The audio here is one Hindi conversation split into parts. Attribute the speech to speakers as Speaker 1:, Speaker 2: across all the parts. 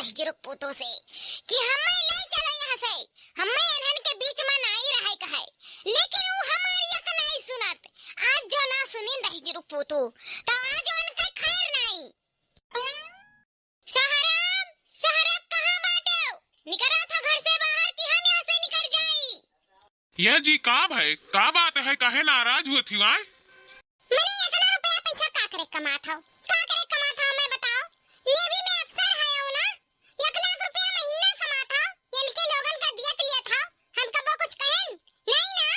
Speaker 1: दहजर पोतो से कि हमें ले चलो यहाँ से, हमें इन्हन के बीच में नहीं रहे कहे, लेकिन वो हमारी एक नहीं सुनत। आज जो ना सुनी दहजर पोतो तो आज उनके खैर नहीं। शहराब शहराब कहाँ बाटे? निकला था घर से बाहर कि हम यहाँ से निकल जाई।
Speaker 2: यह जी का भाई का बात है, काहे नाराज हुए थी वाय?
Speaker 1: मैंने इतना रुपया पैसा का करे कमाता हूँ, का करे कमाता हूँ मैं बताओ? नेवी में अफसर है हूँ ना, 1 लाख रुपया महीना कमाता हूँ, इनके लोगन का दियत लिया था, हम कब कुछ कहें नहीं ना।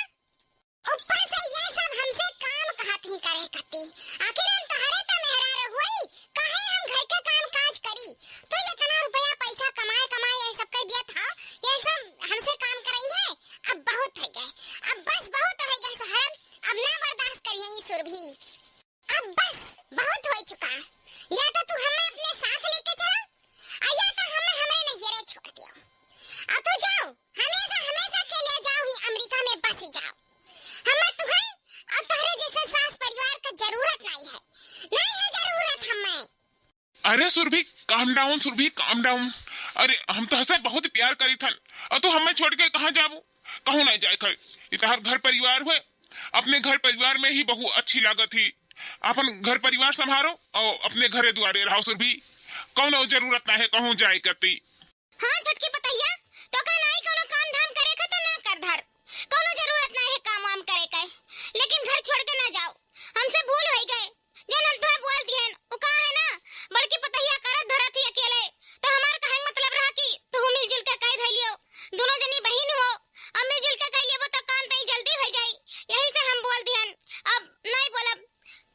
Speaker 1: ऊपर से ये सब हमसे काम कहती करे करती, आखिर हम तहरे तो मेहरा हुई, काहे हम घर के काम काज करी, तो इतना रुपया पैसा कमाए कमाए ये सब कर दिया था, ये सब हमसे काम करेंगे। अब बहुत हो गए, अब बस बहुत हो गए साहब, अब ना बर्दाश्त करिए ये सुरभि, अब बस बहुत हो चुका। या तो तू हमें अपने साथ लेके चला, और या तो हमें हमें नैहरे छोड़ दियो। अब तो जाओ, हमेशा हमेशा के लिए जाओ ही अमेरिका में बस जाओ। हमें तुम्हें और तुम्हारे जैसे सास परिवार का जरूरत नहीं है, नहीं है जरूरत हमें।
Speaker 2: अरे Surabhi calm down, Surabhi calm down. अरे हम तो हसे बहुत प्यार करी थन, और तू हमें छोड़ के कहाँ जाबू? कहूँ नहीं जाए कर, इधर घर परिवार हुए, अपने घर परिवार में ही बहु अच्छी लागत थी। अपन घर परिवार संभालो और अपने घरे द्वारे रहो सुरभि, कौन जरूरत ना है कहूँ जाए करती।
Speaker 1: हाँ छटकी बताइया, तो का नहीं कोनो काम धाम करे का तो ना कर धर, कोनो जरूरत नहीं है काम वाम करे का, लेकिन घर छोड़ के ना जाओ, हमसे भूल हो गए। जन हम तो बोल दिए वो का है ना, बड़की पतैया करत धरत ही अकेले, तो हमार कहे मतलब रहा कि तू मिलजुल के कह धैलियो, दोनों जनी बहन हो, अब मिलजुल के कह लियो तो काम तई जल्दी हो जाई, यही से हम बोल दियन। अब नहीं बोलब,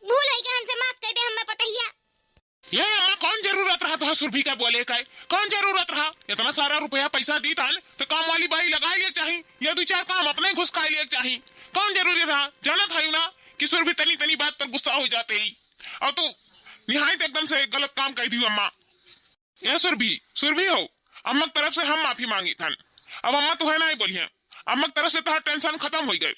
Speaker 1: भूल हो गए, हमसे माफ कर दे हमें पतैया।
Speaker 2: ये अम्मा कौन जरूरत रहा तो सुरभि का बोले का, कौन जरूरत रहा? इतना सारा रुपया पैसा दी था तो काम वाली बाई लगा लिया चाहिए, या 2-4 काम अपने घुसका लिया चाहिए, कौन जरूरी रहा? जाना था ना कि सुरभि तनी तनी बात पर गुस्सा हो जाते ही, और तू निहायत एकदम से गलत काम कही थी अम्मा। यह सुरभि सुरभि हो, अम्मा की तरफ से हम माफी मांगी थन, अब अम्मा तो है ना ही बोलिए, अम्मा की तरफ से तो टेंशन खत्म हो गए,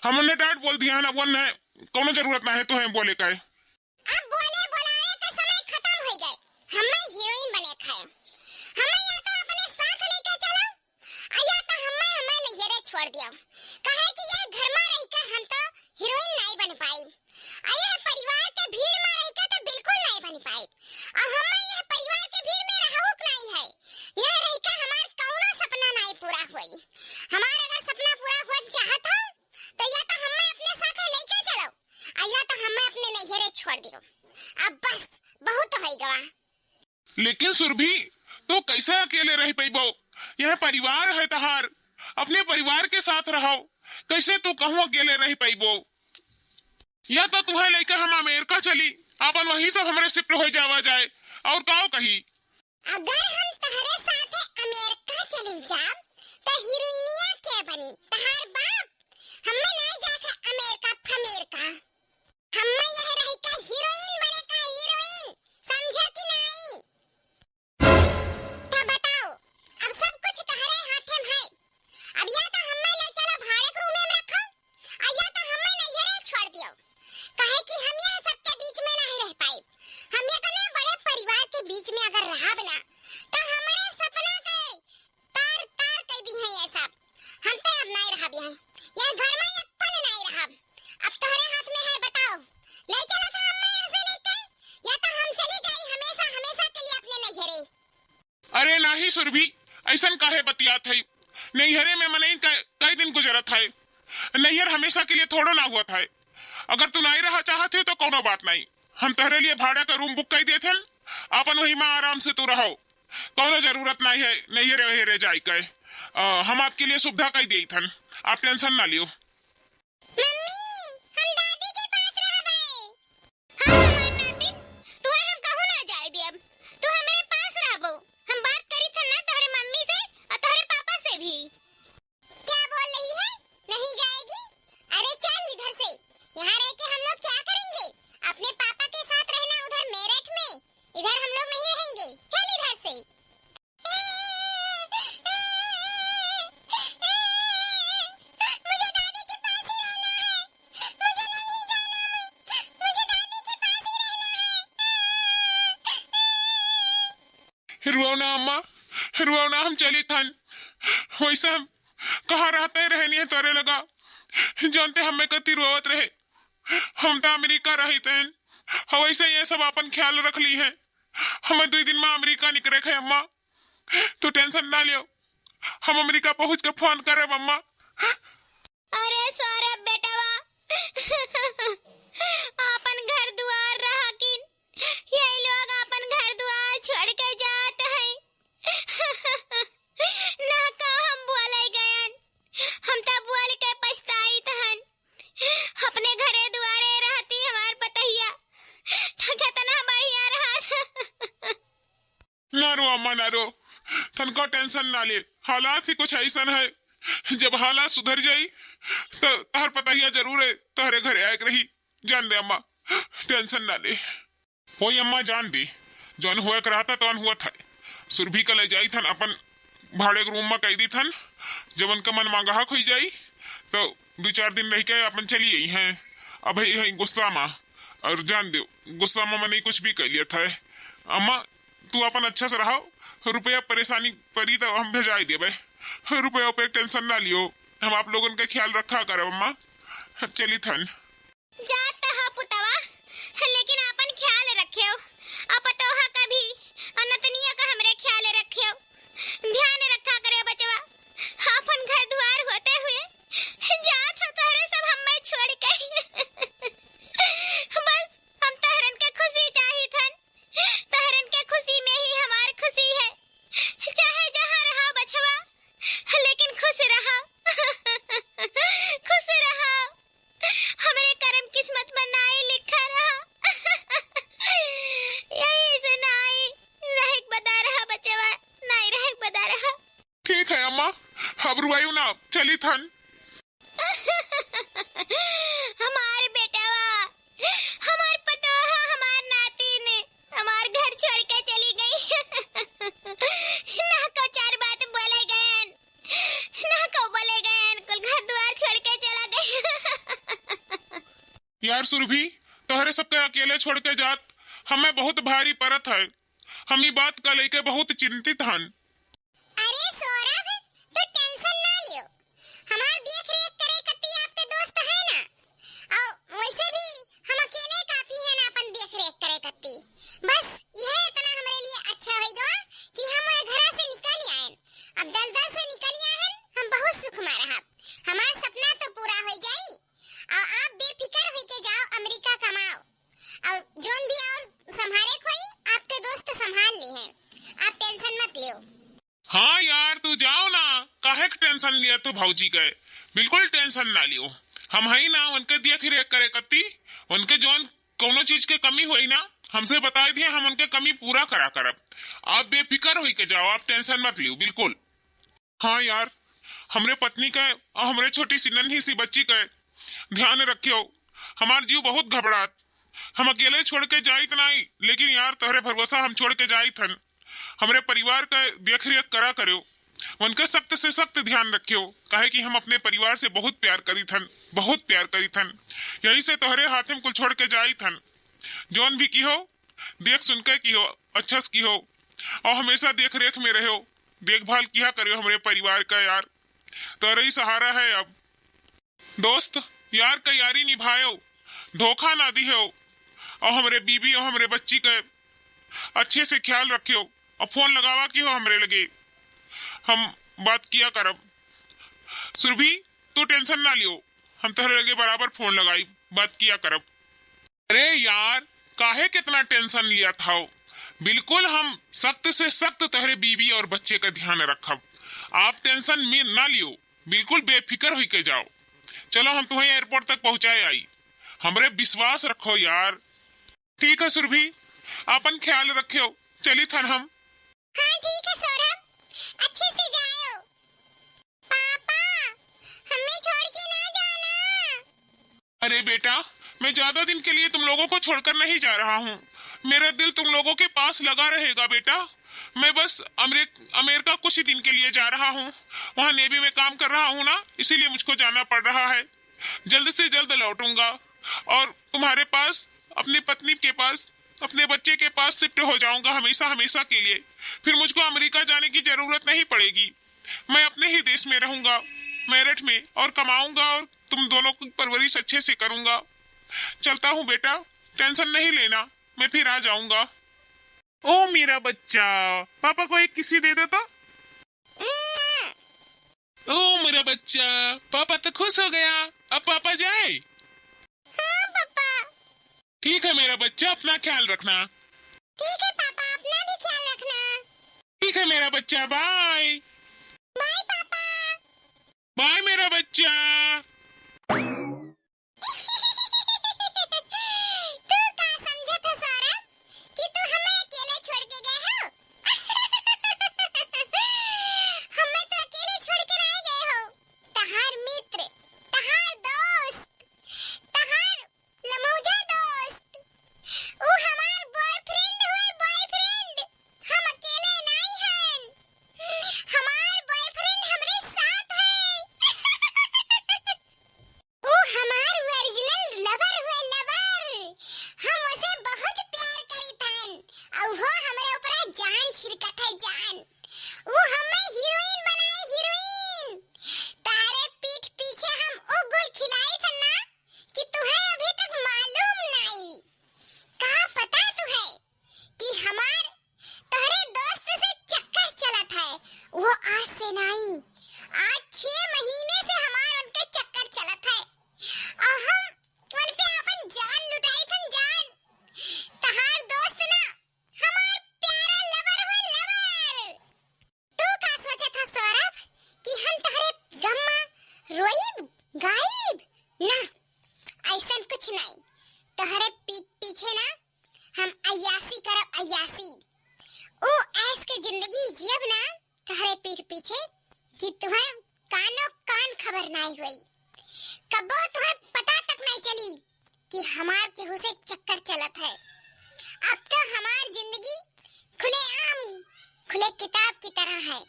Speaker 2: हमने डांट बोल दिया ना, वो न कोनो जरूरत ना है तो है बोले का।
Speaker 1: अब बोले बुलाए का समय खत्म हो गए, हमें हीरोइन बने खाए, हमें या तो अपने साथ लेके चलो, और या तो हमें नैहरे छोड़ दियो, कहे कि यह घर में रह के हम तो हीरोइन नहीं बन पाई, और यह परिवार के भीड़ में रह के तो बिल्कुल नहीं बन पाई, और हमें यह परिवार के भीड़ में रहूक नहीं है, यह रह के हमार कौनो सपना नहीं पूरा हुई। हमार अगर सपना पूरा हुआ चाहत हो तो या तो हमें अपने साथ लेके चलो, और या तो हमें अपने नैहरे छोड़ दियो। अब बस बहुत हो गवा।
Speaker 2: लेकिन सुरभि तो कैसे अकेले रह पाइबो? यह परिवार है तहार, अपने परिवार के साथ रहो, कैसे तू कहूँ अकेले रह पाइबो? या तो तुम्हें लेकर हम अमेरिका चली, अपन वहीं सब हमारे शिफ्ट हो जावा जाए, और काओ कही
Speaker 1: अगर हम तहरे साथ अमेरिका चली जाब तो हीरोइनिया क्या बनी? तहार बाप? हमें नहीं जाके अमेरिका, हमें यह रही का हीरोइन बने का, हीरोइन, समझे कि नहीं? तो बताओ, अब सब कुछ तहरे हाथ में है, अब या तो हमें ले चलो भाड़े के रूम में रखो, और या तो हमें नैहरे छोड़ दियो, कहे कि हम यह सब के बीच में नहीं रह पाए, हम ये कने बड़े परिवार के बीच में अगर रहा बना तो हमारे सपना के तार तार कर दी है ये सब, हम तो अब नहीं रहा भी हैं, यह घर में एक पल नहीं रहा, अब तुम्हारे हाथ में है, बताओ ले चलो तो हमें यहाँ से लेके, या तो हम चली जाए हमेशा हमेशा के लिए अपने नैहरे।
Speaker 2: अरे नाही सुरभि, ऐसा काहे बतियात है? नैहरे में मने कई दिन गुजरत है, नैहर हमेशा के लिए थोड़ो ना हुआ था, अगर तू नहीं रहा चाहते तो कोनो बात नहीं, हम तेरे लिए भाड़ा का रूम बुक कर देते, अपन वही में आराम से तू रहो, कोनो जरूरत नहीं है नैहरे वहेरे जाए के, हम आपके लिए सुविधा कर दी थन, आप टेंशन ना लियो।
Speaker 1: मम्मी, हम दादी के पास रह गए। हाँ हमार नातिन, तू हम कहूँ ना जाए दे, अब तू हमारे पास रहबो, हम बात करी थन ना तोहरे मम्मी से और तोहरे पापा से भी। क्या बोल रही है? नहीं जाएगी? अरे चल इधर से, यहाँ रह के हम लोग क्या करेंगे? अपने पापा के साथ रहना उधर मेरठ में, इधर हम लोग नहीं रहेंगे, चल इधर से। मुझे दादी
Speaker 2: रुआवना अम्मा, रुआवना, हम चली थन। वैसे हम कहाँ रहते रहनी है तोरे लगा, जानते हमें कति रोवत रहे। हम तो अमेरिका रही तन, वैसे ये सब अपन ख्याल रख ली है। हमें 2 दिन में अमेरिका निकले है अम्मा, तो टेंशन ना लियो, हम अमेरिका पहुंच के फोन करे अम्मा।
Speaker 1: अरे सौरभ बेटवा, अपन घर दुआर रहा किन, यही लोग अपन घर दुआर छोड़ के जाते हैं। ना का हम बोले गयन, हम तो बोल के पछताई तहन। अपने घरे दुआरे रहती हमार पतैया, तो कितना बढ़िया रहा।
Speaker 2: ना रो अम्मा, ना रो, तनको टेंशन ना ले। हालात ही कुछ ऐसा है, जब हालात सुधर जाई तो तहर पतैया जरूर है तहरे घरे आए रही। जान दे अम्मा, टेंशन ना ले। वही अम्मा जान दी, जौन हुआ कराता तो हुआ था। सुरभि का ले जाई थन अपन भाड़े के रूम में कह दी थन, जब उनका मन मांगा हो जाई तो 2-4 दिन रह के अपन चली आई हैं। अब है गुस्सा में, और जान दो गुस्सा में मैंने कुछ भी कह लिया था। अम्मा तू अपन अच्छा से रहो, रुपया परेशानी पड़ी तो हम भेजाई देवे, रुपया पे टेंशन ना लियो, हम आप लोगों का ख्याल रखा करो अम्मा। चली थन
Speaker 1: जाता हा पुतवा, लेकिन अपन ख्याल रखियो, अपतोहा कभी अनतनिया का हमरे ख्याल रखियो, ध्यान रखा करे बचवा। अपन घर द्वार होते हुए जात हो तहरे सब हमें छोड़ के। बस हम तहरन के खुशी चाही थन, तहरन के खुशी में ही हमार खुशी है। चाहे जहाँ रहा बचवा, लेकिन खुश रहा। खुश रहा, हमरे कर्म किस्मत में नाई लिखा रहा। यही सुनाई रहेक बता रहा बचवा, नाई रहेक बता रहा।
Speaker 2: ठीक है अम्मा, अब रुआयू ना, चली थन।
Speaker 1: हमार बेटवा, हमार पतोहा, हमार नाती ने हमार घर छोड़ के चली गई। ना को 4 बात बोले गए, ना को बोले गए, कुल घर द्वार छोड़ के चला गई।
Speaker 2: यार सुरभि, तोहरे सबके अकेले छोड़ के जात हमें बहुत भारी परत है। हम ये बात का लेके बहुत चिंतित हन।
Speaker 1: अरे सौरभ, तू टेंशन ना लियो, हमार देख रेख करे कती आपके दोस्त है ना, और वैसे भी हम अकेले काफी है ना अपन देख रेख करे कती। बस यह इतना हमारे लिए अच्छा होगा कि हम घर से निकल आए, अब दलदल से निकल आए, हम बहुत सुख में रहब, हमार सपना तो पूरा हो जाई। और आप बेफिक्र होई के जाओ अमेरिका कमाओ, और जोन भी और संभाले कोई आपके दोस्त संभाल ली हैं, आप टेंशन मत लियो।
Speaker 2: हाँ यार तू जाओ ना, काहे के टेंशन लिया तो भौजी गए, बिल्कुल टेंशन ना लियो। हम है ना उनके देख रेख करे कती, उनके जोन कोनो चीज के कमी हुई ना हमसे बता दिए, हम उनके कमी पूरा करा करब। आप बेफिक्र होई के जाओ, आप टेंशन मत लियो बिल्कुल। हाँ यार, हमरे पत्नी का और हमरे छोटी सी नन्ही सी बच्ची का ध्यान रखियो, हमार जीव बहुत घबरात। हम अकेले छोड़ के जाई तो नहीं, लेकिन यार तोहरे भरोसा हम छोड़ के जाई थन। हमरे परिवार का देख रेख करा करो, उनका सख्त से सख्त ध्यान रखियो, काहे कि हम अपने परिवार से बहुत प्यार करी थन, बहुत प्यार करी थन। यही से तोहरे हाथ में कुल छोड़ के जाई थन। जोन भी की हो देख सुन के की हो, अच्छा से की हो, और हमेशा देख रेख में रहो, देखभाल किया करो हमरे परिवार का। यार तोहरे ही सहारा है अब। दोस्त यार का यारी निभायो, धोखा ना दियो, और हमरे बीबी और हमरे बच्ची का अच्छे से ख्याल रखियो, और फोन लगावा की हो हमरे लगे, हम बात किया करब। सुरभि तू टेंशन ना लियो, हम तोहरे लगे बराबर फोन लगाई, बात किया करब। अरे यार काहे कितना टेंशन लिया था, बिल्कुल हम सख्त से सख्त तोहरे बीबी और बच्चे का ध्यान रखब। आप टेंशन में ना लियो, बिल्कुल बेफिक्र होके जाओ। चलो हम तुम्हें एयरपोर्ट तक पहुंचाए आई, हमरे विश्वास रखो यार। ठीक है सुरभि, अपन ख्याल रखियो, चली थन हम।
Speaker 1: हाँ ठीक है सौरभ, अच्छे से जाओ। पापा, हमें छोड़ के ना जाना।
Speaker 2: अरे बेटा, मैं ज्यादा दिन के लिए तुम लोगों को छोड़कर नहीं जा रहा हूँ, मेरा दिल तुम लोगों के पास लगा रहेगा बेटा। मैं बस अमेरिका कुछ ही दिन के लिए जा रहा हूँ, वहाँ नेवी में काम कर रहा हूँ ना, इसीलिए मुझको जाना पड़ रहा है। जल्द से जल्द लौटूंगा और तुम्हारे पास, अपनी पत्नी के पास अपने बच्चे के पास शिफ्ट हो जाऊंगा हमेशा हमेशा के लिए। फिर मुझको अमेरिका जाने की जरूरत नहीं पड़ेगी। मैं अपने ही देश में रहूंगा, मेरठ में, और कमाऊंगा और तुम दोनों की परवरिश अच्छे से करूंगा। चलता हूँ बेटा, टेंशन नहीं लेना, मैं फिर आ जाऊंगा। ओ मेरा बच्चा, पापा को एक किसी दे दो तो। ओ मेरा बच्चा, पापा तो खुश हो गया। अब पापा जाए?
Speaker 1: हाँ पापा।
Speaker 2: ठीक है मेरा बच्चा, अपना ख्याल रखना।
Speaker 1: ठीक है पापा, अपना भी ख्याल रखना।
Speaker 2: ठीक है मेरा बच्चा, बाय।
Speaker 1: बाय पापा।
Speaker 2: बाय मेरा बच्चा।
Speaker 1: तू क्या समझा था सौरभ कि तू हमें अकेले छोड़ के गए हो? हमें तो अकेले छोड़ के नहीं गए हो। तहार मित्र, तहार दोस्त, तहार लमौजा दोस्त, वो हमार बॉयफ्रेंड हुए, बॉयफ्रेंड। हम अकेले नहीं हैं। हमार बॉयफ्रेंड हमरे साथ है। वो हमार ओरिजिनल लवर हुए, लवर। हम उसे बहुत प्यार करी थन और वो हमरे ऊपर जान छिड़कत है, जान। वो हमें हीरोइन बनाए, हीरोइन। तारे पीठ पीछे हम ओ गुल खिलाई थन ना कि तुम्हें अभी तक मालूम नहीं। कहा पता तुम्हें कि हमार तोहरे दोस्त से चक्कर चलत है। वो आज से नहीं, आज 6 महीने से हमार उनके चक्कर चलत है और हम उन पे अपन जान लुटाई थन, जान। तहार दोस्त ना हमार प्यारा लवर हुए, लवर। तू का सोचा था सौरभ कि हम तहरे गम में रोइब, गायब? ना, ऐसन कुछ नहीं। तहरे पीठ पीछे ना हम अय्यासी करब, अय्यासी। ओ ऐस के जिंदगी जियब ना तहरे पीठ पीछे कि तुम्हें कानो कान खबर नहीं हुई। कबो तुम्हें पता तक नहीं चली कि हमार केहू से चक्कर चलत है। अब तो हमार जिंदगी खुलेआम, खुले किताब की तरह है।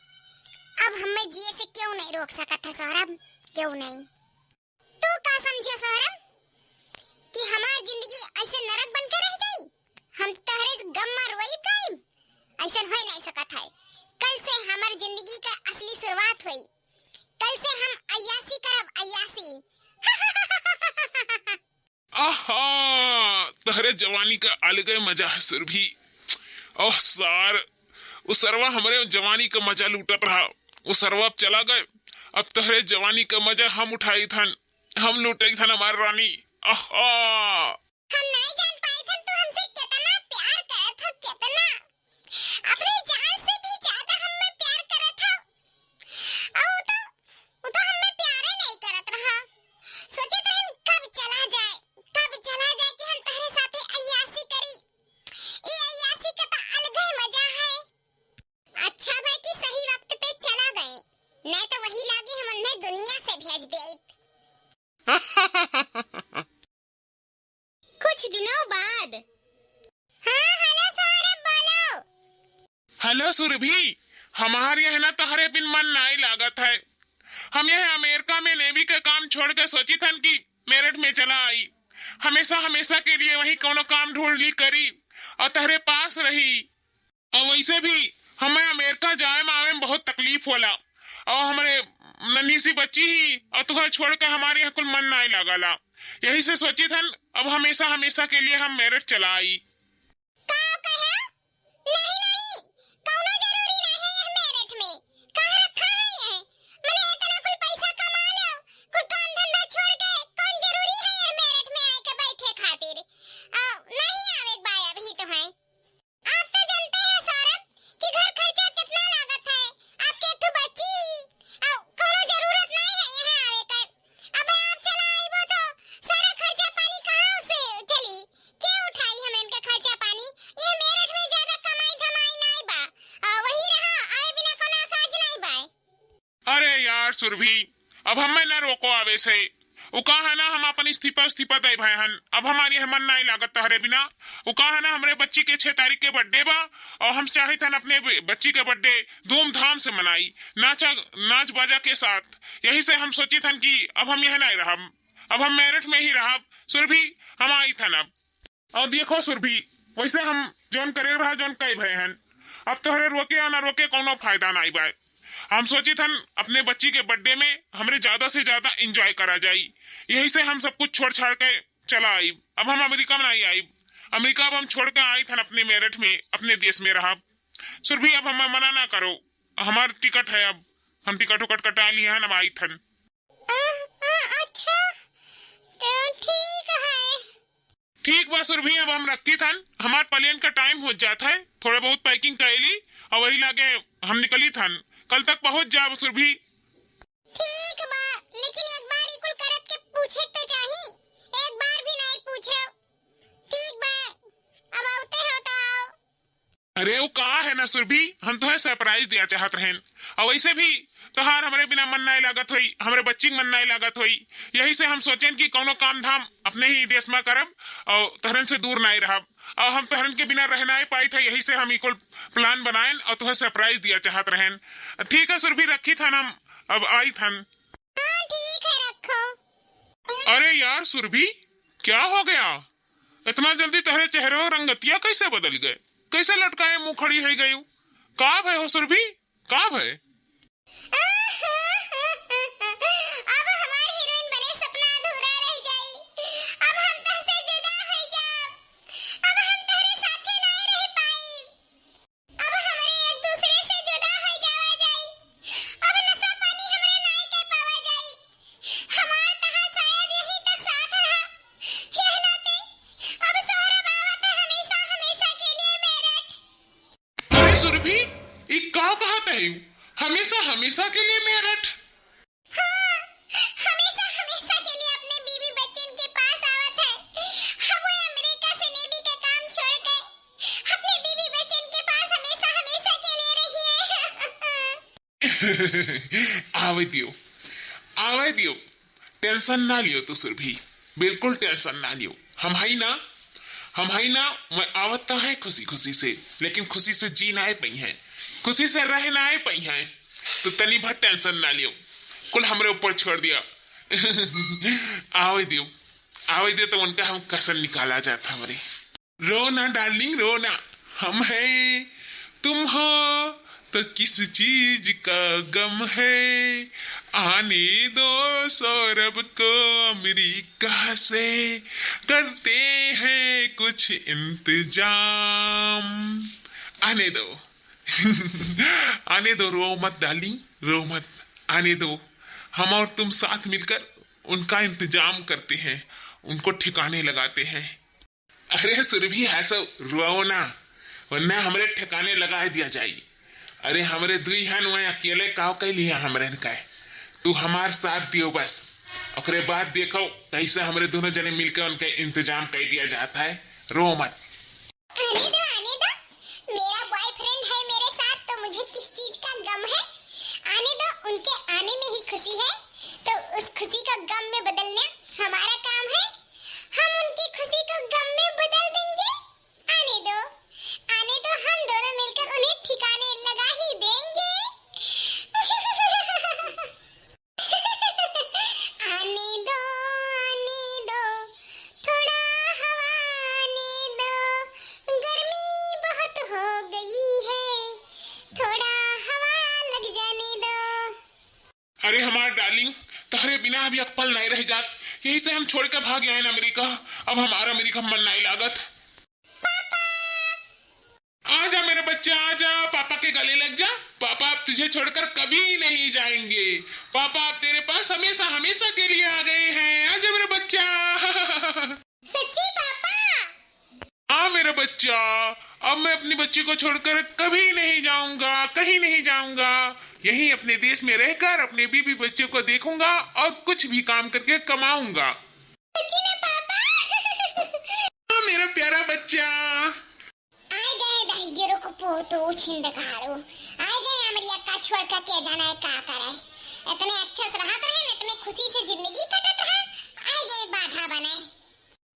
Speaker 1: अब हमें जिए से क्यों नहीं रोक सकता सौरभ, क्यों नहीं? तू क्या समझे सौरभ कि हमार जिंदगी ऐसे नरक बनकर रह जाई? हम तहरे गम में रोई गायब? ऐसा हो नहीं सकत है। कल से हमार जिंदगी का असली शुरुआत हुई। कल से हम अय्यासी करब, अय्यासी।
Speaker 2: आहा, तहरे जवानी का अलग ही मजा है सुरभि। ओह सार, वो सरवा हमारे जवानी का मजा लूटत रहा। वो सरवा अब चला गए, अब तहरे जवानी का मजा हम उठाई थन, हम लूटे थन हमार रानी। आहा,
Speaker 1: हम नहीं जान पाए थे तू हमसे कितना प्यार करत हो, कितना। अपनी जान से भी ज्यादा हमें प्यार करत हो। और वो तो हमें प्यार ही नहीं करत रहा। सोचे तो हम कब चला जाए कि हम तहरे साथे अय्यासी करी। ये अय्यासी का तो अलग ही मजा है। अच्छा भाई कि सही वक्त पे चला गए, नहीं तो वही लागे हम उन्हें दुनिया से भेज देत। कुछ दिनों बाद। हाँ हेलो सौरभ, बोलो।
Speaker 2: हेलो सुरभि, हमारे यहाँ ना तहरे बिन मन नहीं लागत है। हम यह अमेरिका में नेवी का काम छोड़ के सोची थन कि मेरठ में चला आई, हमेशा हमेशा के लिए वही कोनो काम ढूंढ ली करी और तहरे पास रही। और वैसे भी हमें अमेरिका जाए में आवे में बहुत तकलीफ होला और हमारे नन्ही सी बच्ची ही और तुझे छोड़ के हमारे यहाँ कुल मन नहीं लागला। यही से सोची थन अब हमेशा हमेशा के लिए हम मेरठ चला आई।
Speaker 1: का कहा? नहीं नहीं, कौनो जरूरी नहीं है मेरठ में। कहाँ रखा है ये? मैंने इतना कुल पैसा कमा लो, कुल काम धंधा छोड़ के कौन जरूरी है ये मेरठ में आके बैठे खातिर? नहीं आवे बाय अभी तो है। आप तो जानते हैं सौरभ कि घर खर्चा कितना लागत है। आपके एक बच्ची कौनो जरूरत नहीं है यहाँ आवे का। अब आप चला आइबो तो सारा खर्चा पानी कहाँ से चली? क्या उठाई हम इनके खर्चा पानी? ये मेरठ में ज्यादा कमाई धमाई नहीं बा। वही रहा, आए बिना कोनो काज नहीं बा।
Speaker 2: अरे यार सुरभि, अब हमें न रोको आवे से। वो कहा है ना हम अपन इस्तीफा दे भाई हन। अब हमारी मन नहीं लागत तहरे बिना। वो कहा है ना हमारे बच्ची के 6 तारीख के बर्थडे बा और हम चाहे थन अपने बच्ची के बर्थडे धूमधाम से मनाई, नाच बाजा के साथ। यही से हम सोची थन कि अब हम यह नहीं रहब, अब हम मेरठ में ही रहब। सुरभि हम आई थन अब। और देखो सुरभि, वैसे हम जोन करे रहा जोन कई भय हन। अब तोहरे रोके या ना रोके कोनो फायदा नहीं बाय। हम सोची थन अपने बच्ची के बर्थडे में हमरे ज्यादा से ज्यादा एंजॉय करा जाई, यही से हम सब कुछ छोड़ छाड़ के चला आई। अब हम अमेरिका में नहीं आई, अमेरिका अब हम छोड़ के आई थन अपने मेरठ में, अपने देश में रहा। सुरभि अब हम मना ना करो, हमार टिकट है, अब हम टिकट उकट कटा लिए हैं, अब आई थन।
Speaker 1: अच्छा तो ठीक है।
Speaker 2: ठीक बा सुरभि, अब हम रखी थन, हमार प्लेन का टाइम हो जाता है, थोड़ा बहुत पैकिंग कर ली और वही लागे हम निकली थन, कल तक पहुंच जाओ सुरभि।
Speaker 1: ठीक बा, लेकिन एक बार इकुल करत के पूछे तो चाही, एक बार भी नहीं पूछे। ठीक बा, अब आते हो तो आओ।
Speaker 2: अरे वो कहा है ना सुरभि, हम तुम्हें सरप्राइज दिया चाहत रहें, और वैसे भी तोहार हमरे बिना मन नहीं लागत हुई, हमरे बच्ची मन नहीं लागत हुई, यही से हम सोचें कि कोनो काम धाम अपने ही देश में करब और तहरन से दूर नहीं रहब, और हम तहरन के बिना रह नहीं पाई थे, यही से हम इकुल प्लान बनाएं और तुम्हें सरप्राइज दिया चाहत रहें। ठीक है सुरभि, रखी थन हम, अब आई थन।
Speaker 1: हाँ ठीक है, रखो।
Speaker 2: अरे यार सुरभि, क्या हो गया? इतना जल्दी तेरे चेहरे और रंगतिया कैसे बदल गए? कैसे लटकाए मुंह खड़ी है गई? का भय हो सुरभि, का भय?
Speaker 1: अब हमार हीरोइन बने सपना अधूरा रह जाई। अब हम तुझसे जुदा हो जाब। अब हम तेरे साथे नहीं रह पाई। अब हमरे एक दूसरे से जुदा हो जावा जाई। अब नशा पानी हमरे नहीं कर पावा जाई। हमार तहां शायद यहीं तक साथ रहा। यह नाते अब सौरभ आवत है हमेशा हमेशा के लिए मेरठ।
Speaker 2: अरे सुरभि, ये का कहत है? हमेशा हमेशा के लिए मेरठ?
Speaker 1: हाँ, हमेशा हमेशा के लिए अपने बीवी बच्चन के पास आवत है। हम वो अमेरिका से नेवी का काम छोड़ के अपने बीवी बच्चन के पास हमेशा हमेशा के लिए रही है।
Speaker 2: आवे दियो, टेंशन ना लियो तू सुरभि, बिल्कुल टेंशन ना लियो। हम है ना, मैं आवता है खुशी खुशी से, लेकिन खुशी से जी ना पाई है, खुशी से रह ना पाई है, तो तनी भर टेंशन ना लियो, कुल हमरे ऊपर छोड़ दिया। आवे दियो तो उनका हम कसम निकाला जाता हमारे। रो ना डार्लिंग, रो ना, हम हैं, तुम हो तो किस चीज का गम है, आने दो सौरभ को अमेरिका से, करते हैं कुछ इंतजाम, आने दो। आने दो, रो मत डार्लिंग, रो मत, आने दो, हम और तुम साथ मिलकर उनका इंतजाम करते हैं, उनको ठिकाने लगाते हैं। अरे सुरभि ऐसा रो ना, वरना हमरे ठिकाने लगा दिया जाए। अरे हमरे दुई हन, वह अकेले काव के लिए हमरे का, तू हमार साथ दियो बस, ओकरे बाद देखो कैसे हमरे दोनों जने मिलकर उनका इंतजाम कर दिया जाता है, रो मत।
Speaker 1: आने दो, मेरा बॉयफ्रेंड है मेरे साथ, तो मुझे किस चीज का गम है? आने दो, उनके आने में ही खुशी है, तो उस खुशी को गम में बदलना हमारा काम है। हम उनकी खुशी को गम में बदल देंगे। आने दो, हम दोनों मिलकर उन्हें ठिकाने लगा ही देंगे। आने दो, थोड़ा हवा आने दो, गर्मी बहुत हो गई है, थोड़ा हवा लग जाने दो।
Speaker 2: अरे हमार डार्लिंग, तहरे बिना अभी एक पल नहीं रह जात, यही से हम छोड़ के भाग गए हैं अमेरिका, अब हमारा अमेरिका मन नहीं लागत। आजा मेरा बच्चा, आजा, पापा के गले लग जा, पापा अब तुझे छोड़कर कभी नहीं जाएंगे, पापा अब तेरे पास हमेशा हमेशा के लिए आ गए हैं, आजा मेरा बच्चा।
Speaker 1: सच्ची पापा?
Speaker 2: हाँ मेरा बच्चा, अब मैं अपनी बच्ची को छोड़कर कभी नहीं जाऊंगा, कहीं नहीं जाऊंगा, यहीं अपने देश में रहकर अपने बीवी बच्चों को देखूंगा और कुछ भी काम करके कमाऊंगा।
Speaker 1: सच्ची में पापा?
Speaker 2: हाँ मेरा प्यारा बच्चा।
Speaker 1: आए गए दहिजरों को पोतो छिंदगाड़ो, आए गए हमारी अक्का छोड़ कर के जाना है का करे, इतने अच्छे से रहा रहे, इतने खुशी से जिंदगी कटत रहा, आए गए बाधा बने,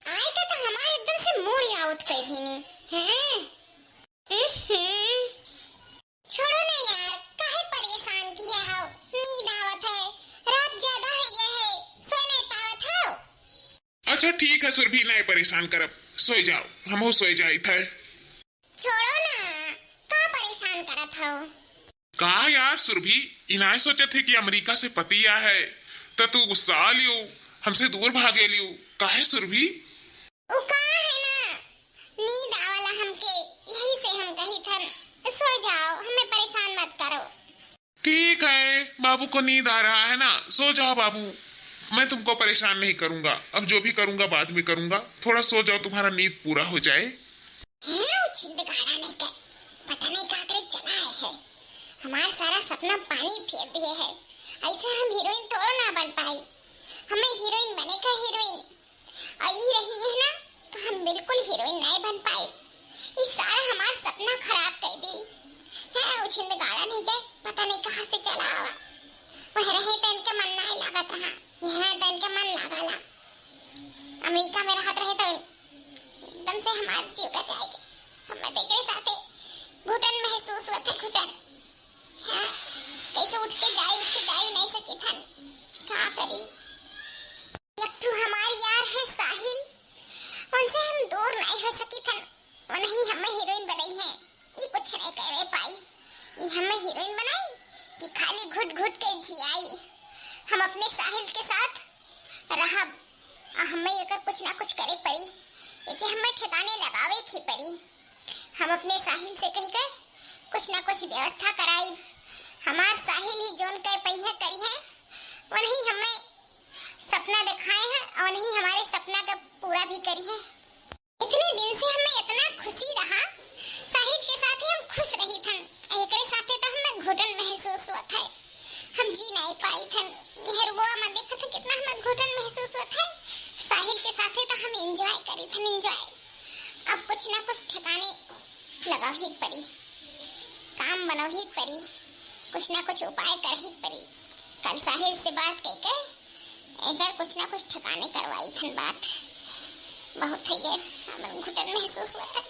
Speaker 1: आए तो हमारे एकदम से मूड ही आउट कर दीनी। छोड़ो ना यार, काहे परेशान किया हो, नींद आवत है, रात ज्यादा हो गया है, सो नहीं पावत हो।
Speaker 2: अच्छा ठीक है सुरभि, नहीं परेशान करब, सोई जाओ, हमहू सोई जाई थे।
Speaker 1: छोड़ो ना, का परेशान करत हो?
Speaker 2: का यार सुरभि, इनाय सोचे थे कि अमेरिका से पतिया है तो तू गुस्सा लियो, हमसे दूर भागे लियो, काहे सुरभि?
Speaker 1: उ का है ना, नींद आवला हमके, यही से हम कही थन सो जाओ, हमें परेशान मत करो।
Speaker 2: ठीक है, बाबू को नींद आ रहा है ना, सो जाओ बाबू, मैं तुमको परेशान नहीं करूंगा, अब जो भी करूंगा बाद में करूंगा, थोड़ा सो जाओ, तुम्हारा नींद पूरा हो जाए।
Speaker 1: पता नहीं का करे चला है, हमारा सारा सपना पानी फेर दिए है। ऐसा हम हीरोइन थोड़ा ना बन पाए, हमें हीरोइन बने का हीरोइन आई रही है ना, तो हम बिल्कुल हीरोइन नहीं बन पाए। इस सारा हमारा सपना खराब कर दी है। उछिंद गाड़ा नहीं गए, पता नहीं कहाँ से चला आवा, वह रहे तो इनके मन नहीं लगा था, यहाँ तो इनके मन लगा ला। अमेरिका में रहत रहे तो एकदम से हमारे जीव का जाएगा, हम देखे साथे घुटन महसूस हुआ था, घुटन हाँ, कैसे उठ के जाए नहीं सकी थन, क्या करी। एक तो हमारी यार है साहिल, उनसे हम दूर नहीं हो सकी थन, वो नहीं हमें हीरोइन बनाई है, ये कुछ नहीं करे पाई, ये हमें हीरोइन बनाई कि खाली घुट घुट के जियाई। हम अपने साहिल के साथ रहब, हमें अगर कुछ ना कुछ करे पड़ी, लेकिन हमें ठिकाने लगावे की पड़ी। हम अपने साहिल से कही गए कुछ ना कुछ व्यवस्था कराई, हमार साहिल ही जोन कह पई है करी है, वो नहीं हमें सपना दिखाए हैं और नहीं हमारे सपना का पूरा भी करी है। इतने दिन से हमें इतना खुशी रहा, साहिल के साथ ही हम खुश रही थन, एकरे साथे तो हमें घुटन महसूस हुआ था, हम जी नहीं पाई थन। हेरवा में देखा था कितना हमें घुटन महसूस हुआ था, साहिल के साथे तो हम एंजॉय करी थन, एंजॉय। अब कुछ ना कुछ ठिकाने लगाव ही पड़ी, काम बनाव ही पड़ी, कुछ ना कुछ उपाय कर ही पड़ी। कल साहिल से बात कहकर इधर कुछ ना कुछ ठिकाने करवाई थन बात, बहुत ही हमें घुटन महसूस हुआ था,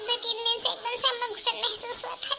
Speaker 1: 2-3 दिन से एकदम से हमें घुटन महसूस हुआ था।